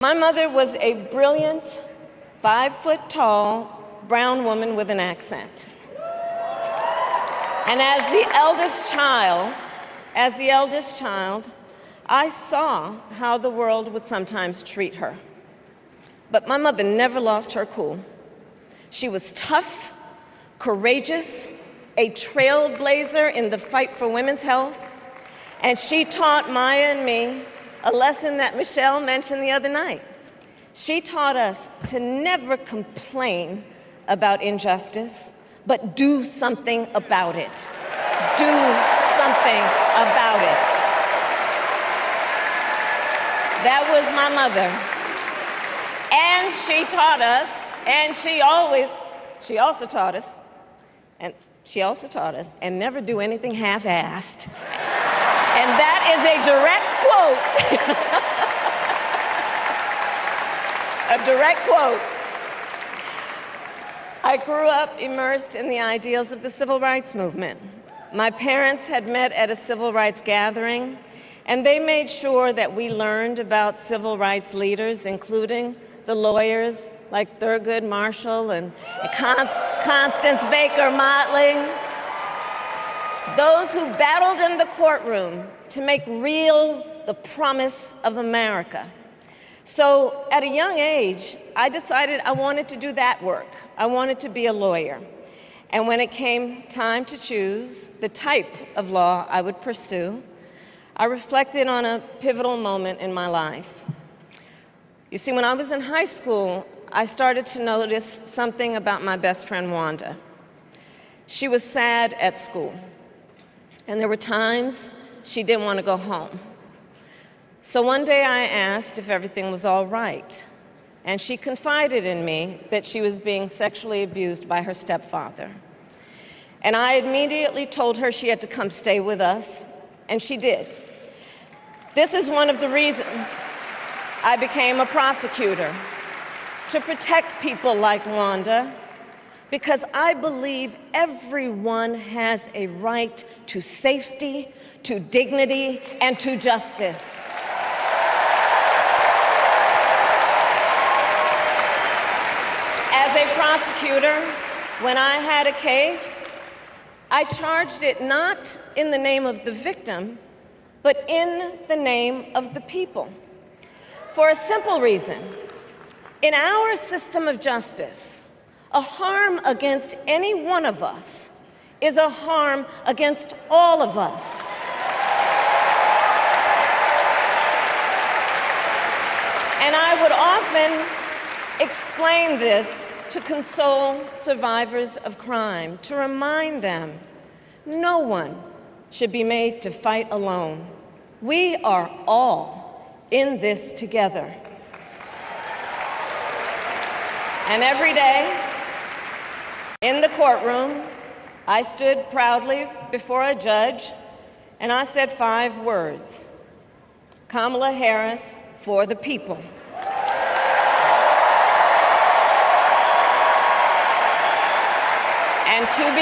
My mother was a brilliant, 5-foot-tall, brown woman with an accent. And as the eldest child, I saw how the world would sometimes treat her. But my mother never lost her cool. She was tough, courageous, a trailblazer in the fight for women's health, and she taught Maya and me a lesson that Michelle mentioned the other night. She taught us to never complain about injustice, but do something about it. Do something about it. That was my mother. And she taught us, and she also taught us, and never do anything half-assed. And that is a direct quote. A direct quote. I grew up immersed in the ideals of the civil rights movement. My parents had met at a civil rights gathering, and they made sure that we learned about civil rights leaders, including the lawyers like Thurgood Marshall and Constance Baker Motley, those who battled in the courtroom to make real the promise of America. So at a young age, I decided I wanted to do that work. I wanted to be a lawyer. And when it came time to choose the type of law I would pursue, I reflected on a pivotal moment in my life. You see, when I was in high school, I started to notice something about my best friend, Wanda. She was sad at school, and there were times she didn't want to go home. So one day I asked if everything was all right, and she confided in me that she was being sexually abused by her stepfather. And I immediately told her she had to come stay with us, and she did. This is one of the reasons I became a prosecutor, to protect people like Wanda, because I believe everyone has a right to safety, to dignity, and to justice. As a prosecutor, when I had a case, I charged it not in the name of the victim, but in the name of the people. For a simple reason. In our system of justice, a harm against any one of us is a harm against all of us. And I would often explain this to console survivors of crime, to remind them no one should be made to fight alone. We are all in this together. And every day, in the courtroom, I stood proudly before a judge, and I said 5 words: Kamala Harris for the people. And to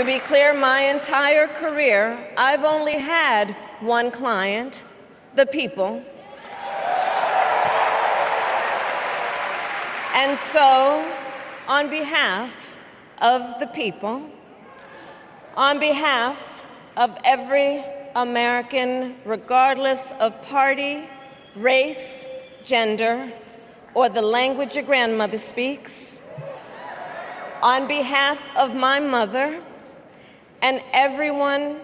be clear, my entire career, I've only had one client, the people. And so, on behalf of the people, on behalf of every American, regardless of party, race, gender, or the language your grandmother speaks, on behalf of my mother and everyone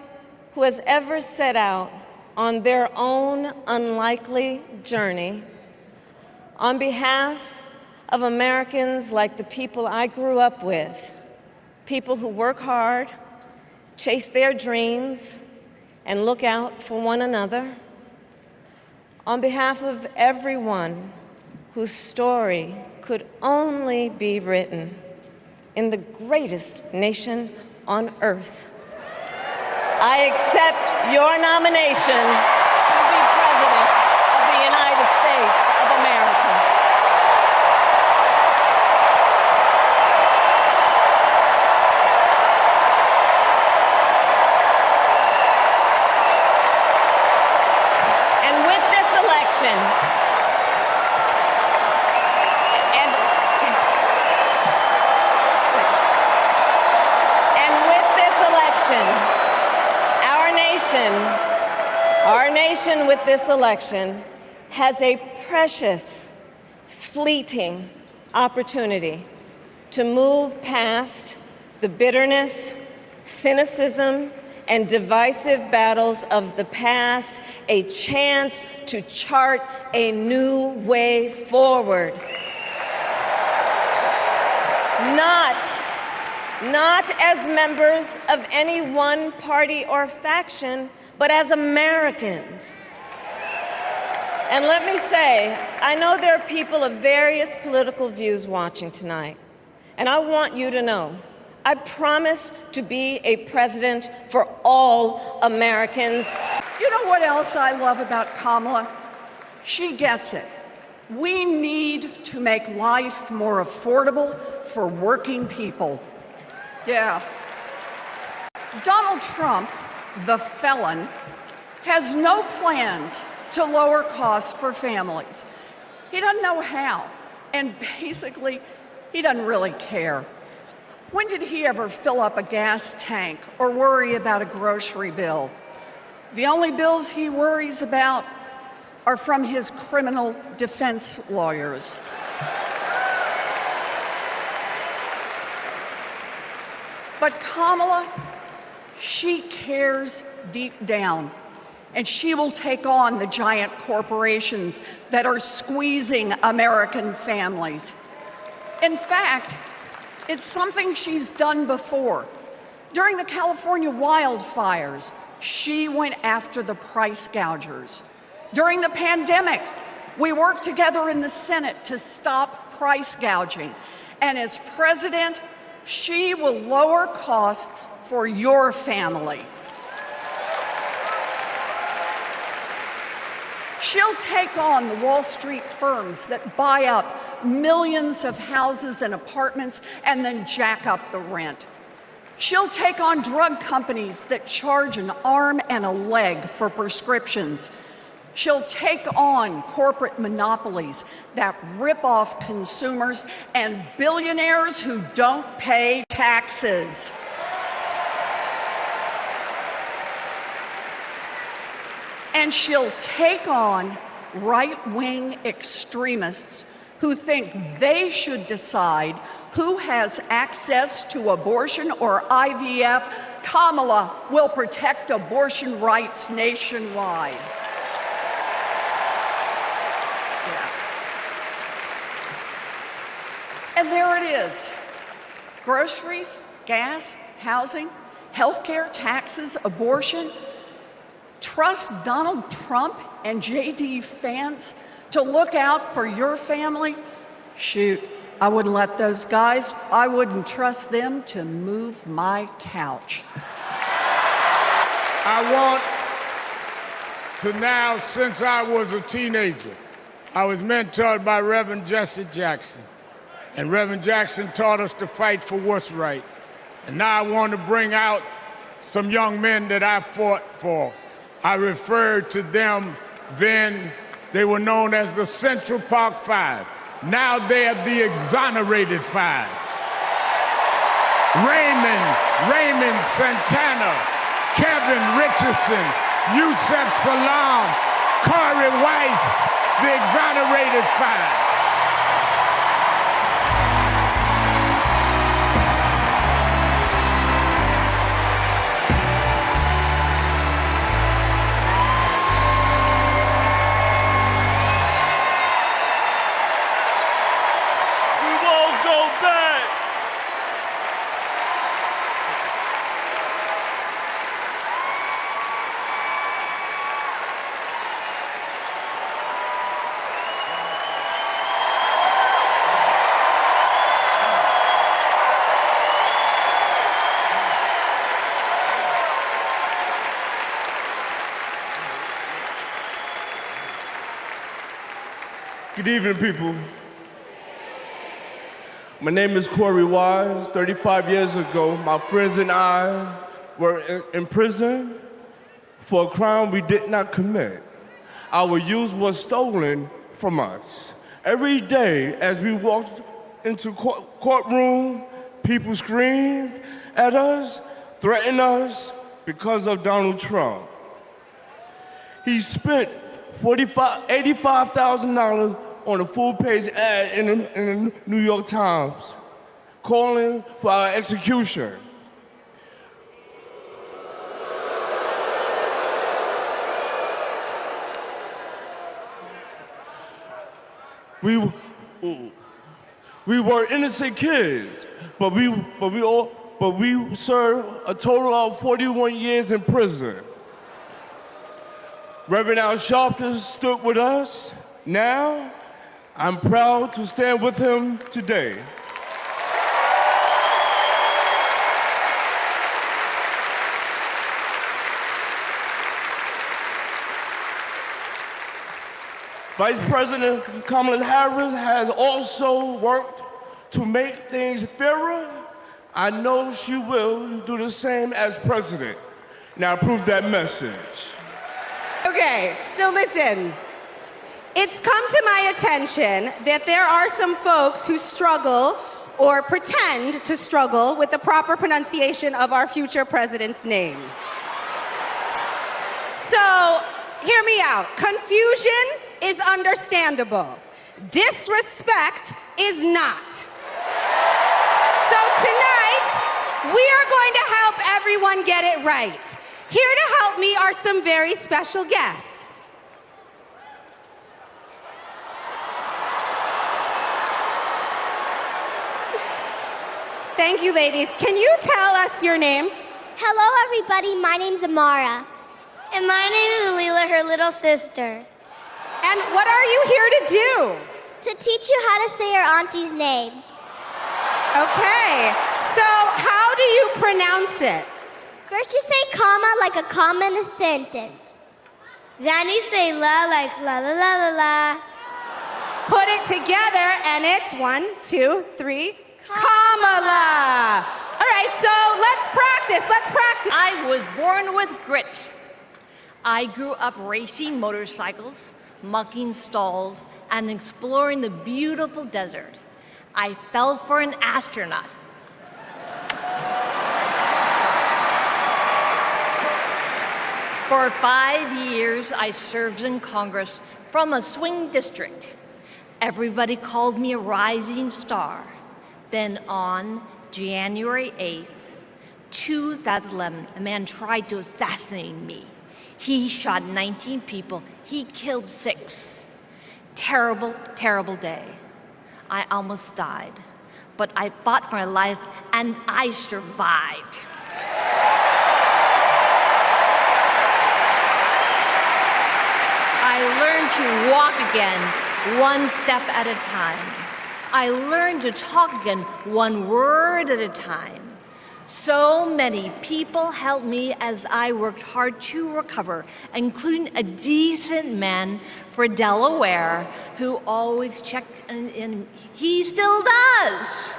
who has ever set out on their own unlikely journey, on behalf of Americans like the people I grew up with, people who work hard, chase their dreams, and look out for one another, on behalf of everyone whose story could only be written in the greatest nation on earth, I accept your nomination to be President of the United States of America. And with this election, election, and with this election, our nation with this election has a precious, fleeting opportunity to move past the bitterness, cynicism, and divisive battles of the past, a chance to chart a new way forward. Not as members of any one party or faction, but as Americans. And let me say, I know there are people of various political views watching tonight, and I want you to know, I promise to be a president for all Americans. You know what else I love about Kamala? She gets it. We need to make life more affordable for working people. Yeah. Donald Trump, the felon, has no plans to lower costs for families. He doesn't know how, and basically, he doesn't really care. When did he ever fill up a gas tank or worry about a grocery bill? The only bills he worries about are from his criminal defense lawyers. But Kamala, she cares deep down, and she will take on the giant corporations that are squeezing American families. In fact, it's something she's done before. During the California wildfires, she went after the price gougers. During the pandemic, we worked together in the Senate to stop price gouging. And as president, she will lower costs for your family. She'll take on the Wall Street firms that buy up millions of houses and apartments and then jack up the rent. She'll take on drug companies that charge an arm and a leg for prescriptions. She'll take on corporate monopolies that rip off consumers and billionaires who don't pay taxes. And she'll take on right-wing extremists who think they should decide who has access to abortion or IVF. Kamala will protect abortion rights nationwide. Yeah. And there it is. Groceries, gas, housing, healthcare, taxes, abortion. Trust Donald Trump and J.D. Vance to look out for your family? Shoot, I wouldn't let those guys, I wouldn't trust them to move my couch. I want to now, since I was a teenager, I was mentored by Reverend Jesse Jackson. And Reverend Jackson taught us to fight for what's right. And now I want to bring out some young men that I fought for. I referred to them then, they were known as the Central Park Five. Now they're the Exonerated Five. Raymond Santana, Kevin Richardson, Yusef Salaam, Corey Weiss, the Exonerated Five. Good evening, people. My name is Corey Wise. 35 years ago, my friends and I were in prison for a crime we did not commit. Our youth was stolen from us. Every day as we walked into courtroom, people screamed at us, threatened us because of Donald Trump. He spent $85,000 on a full-page ad in the New York Times, calling for our execution. We were innocent kids, but we served a total of 41 years in prison. Reverend Al Sharpton stood with us. Now, I'm proud to stand with him today. Vice President Kamala Harris has also worked to make things fairer. I know she will do the same as president. Now prove that message. Okay, so listen. It's come to my attention that there are some folks who struggle or pretend to struggle with the proper pronunciation of our future president's name. So, hear me out. Confusion is understandable. Disrespect is not. So tonight, we are going to help everyone get it right. Here to help me are some very special guests. Thank you, ladies. Can you tell us your names? Hello, everybody. My name's Amara. And my name is Leela, her little sister. And what are you here to do? To teach you how to say your auntie's name. Okay, so how do you pronounce it? First you say comma like a comma in a sentence. Then you say la like la la la la la. Put it together and it's 1, 2, 3, Kamala. All right, so let's practice. I was born with grit. I grew up racing motorcycles, mucking stalls, and exploring the beautiful desert. I fell for an astronaut. For 5 years, I served in Congress from a swing district. Everybody called me a rising star. Then on January 8th, 2011, a man tried to assassinate me. He shot 19 people. He killed 6. Terrible, terrible day. I almost died, but I fought for my life and I survived. I learned to walk again, one step at a time. I learned to talk again, one word at a time. So many people helped me as I worked hard to recover, including a decent man for Delaware who always checked in. He still does.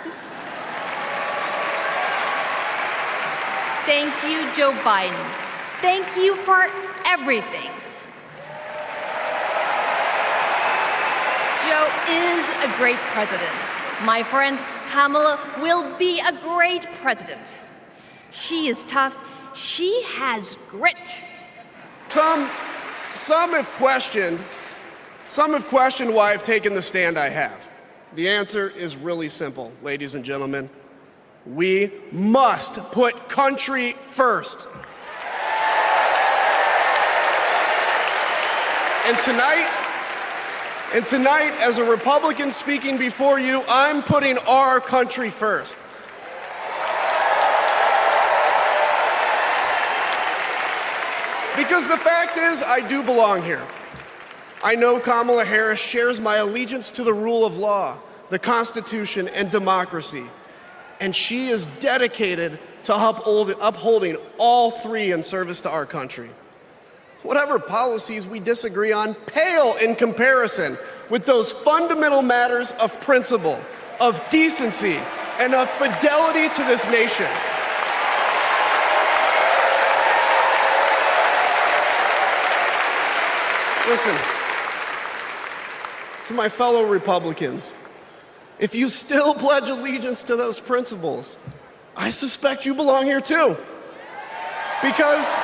Thank you, Joe Biden. Thank you for everything. Joe is a great president. My friend Kamala will be a great president. She is tough. She has grit. Some have questioned why I've taken the stand I have. The answer is really simple, ladies and gentlemen. We must put country first. And tonight, as a Republican speaking before you, I'm putting our country first. Because the fact is, I do belong here. I know Kamala Harris shares my allegiance to the rule of law, the Constitution, and democracy. And she is dedicated to upholding all three in service to our country. Whatever policies we disagree on pale in comparison with those fundamental matters of principle, of decency, and of fidelity to this nation. Listen, to my fellow Republicans, if you still pledge allegiance to those principles, I suspect you belong here too. Because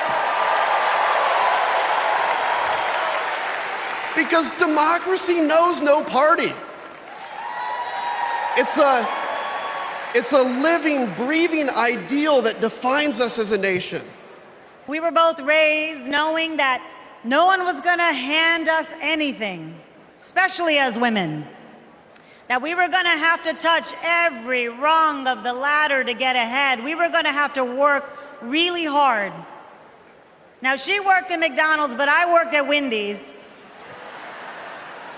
democracy knows no party. It's a living, breathing ideal that defines us as a nation. We were both raised knowing that no one was going to hand us anything, especially as women. That we were going to have to touch every rung of the ladder to get ahead. We were going to have to work really hard. Now, she worked at McDonald's, but I worked at Wendy's.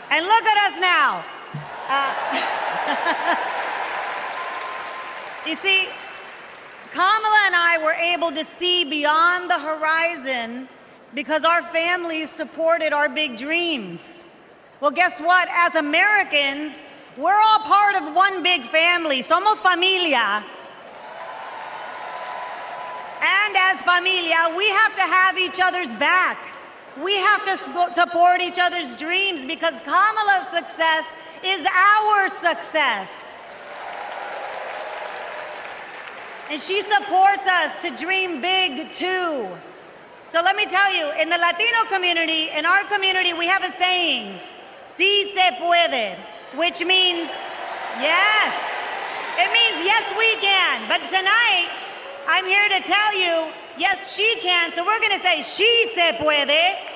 And look at us now. You see, Kamala and I were able to see beyond the horizon because our families supported our big dreams. Well, guess what? As Americans, we're all part of one big family. Somos familia. And as familia, we have to have each other's back. We have to support each other's dreams because Kamala's success is our success. And she supports us to dream big too. So let me tell you, in the Latino community, in our community, we have a saying, sí se puede, which means yes. It means yes, we can. But tonight, I'm here to tell you, yes, she can. So we're going to say, she se puede.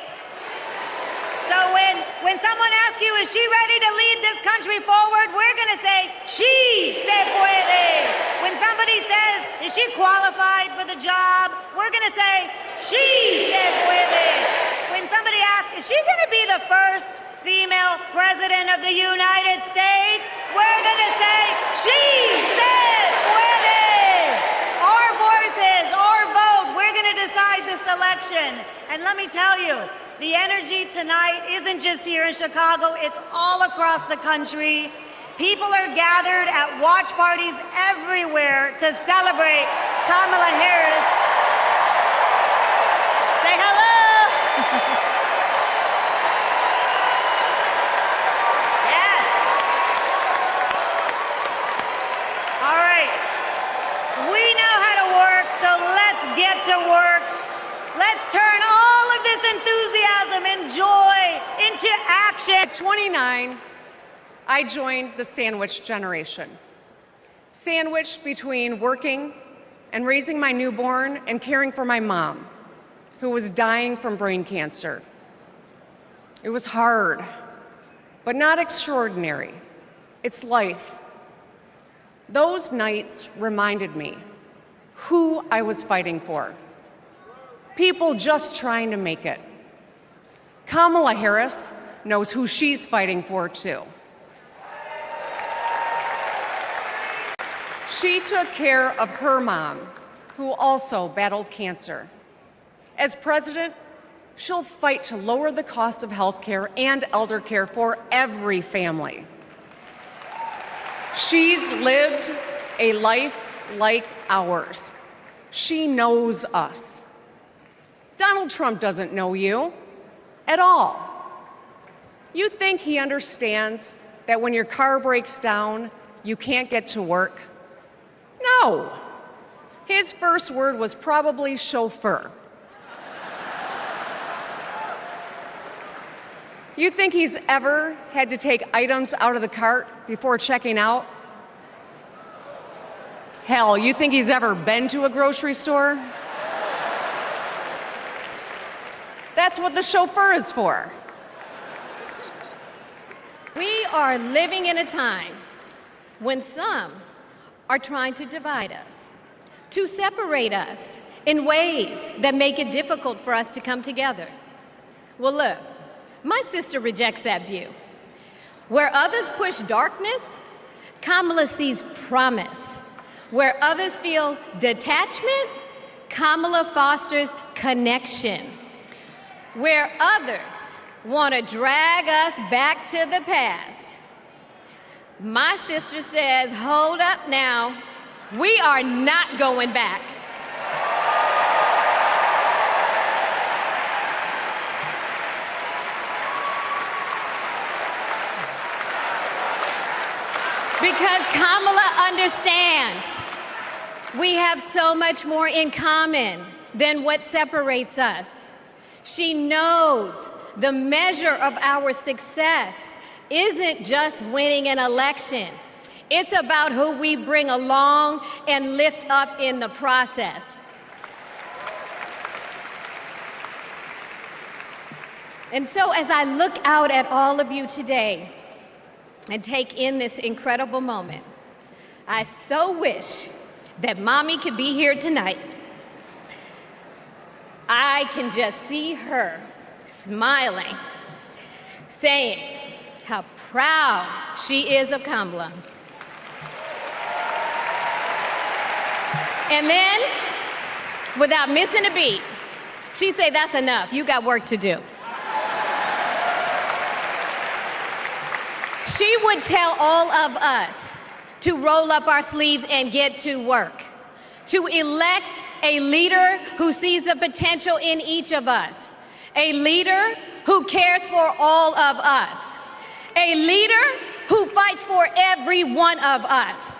So when someone asks you, is she ready to lead this country forward? We're going to say, she se puede. When somebody says, is she qualified for the job? We're going to say, she se puede. When somebody asks, is she going to be the first female president of the United States? We're going to say, she se puede. Our voices, our vote, we're going to decide this election. And let me tell you, the energy tonight isn't just here in Chicago, it's all across the country. People are gathered at watch parties everywhere to celebrate Kamala Harris. Say hello. Yes. All right. We know how to work, so let's get to work. Let's turn all of this enthusiasm and joy into action. At 29, I joined the sandwich generation. Sandwiched between working and raising my newborn and caring for my mom, who was dying from brain cancer. It was hard, but not extraordinary. It's life. Those nights reminded me who I was fighting for. People just trying to make it. Kamala Harris knows who she's fighting for, too. She took care of her mom, who also battled cancer. As president, she'll fight to lower the cost of health care and elder care for every family. She's lived a life like ours. She knows us. Donald Trump doesn't know you at all. You think he understands that when your car breaks down, you can't get to work? No. His first word was probably chauffeur. You think he's ever had to take items out of the cart before checking out? Hell, you think he's ever been to a grocery store? That's what the chauffeur is for. We are living in a time when some are trying to divide us, to separate us in ways that make it difficult for us to come together. Well, look, my sister rejects that view. Where others push darkness, Kamala sees promise. Where others feel detachment, Kamala fosters connection. Where others want to drag us back to the past, my sister says, hold up now, we are not going back. Because Kamala understands we have so much more in common than what separates us. She knows the measure of our success isn't just winning an election. It's about who we bring along and lift up in the process. And so as I look out at all of you today and take in this incredible moment, I so wish that Mommy could be here tonight. I can just see her smiling, saying how proud she is of Kamala. And then, without missing a beat, she'd say, "That's enough, you got work to do." She would tell all of us to roll up our sleeves and get to work, to elect a leader who sees the potential in each of us, a leader who cares for all of us, a leader who fights for every one of us.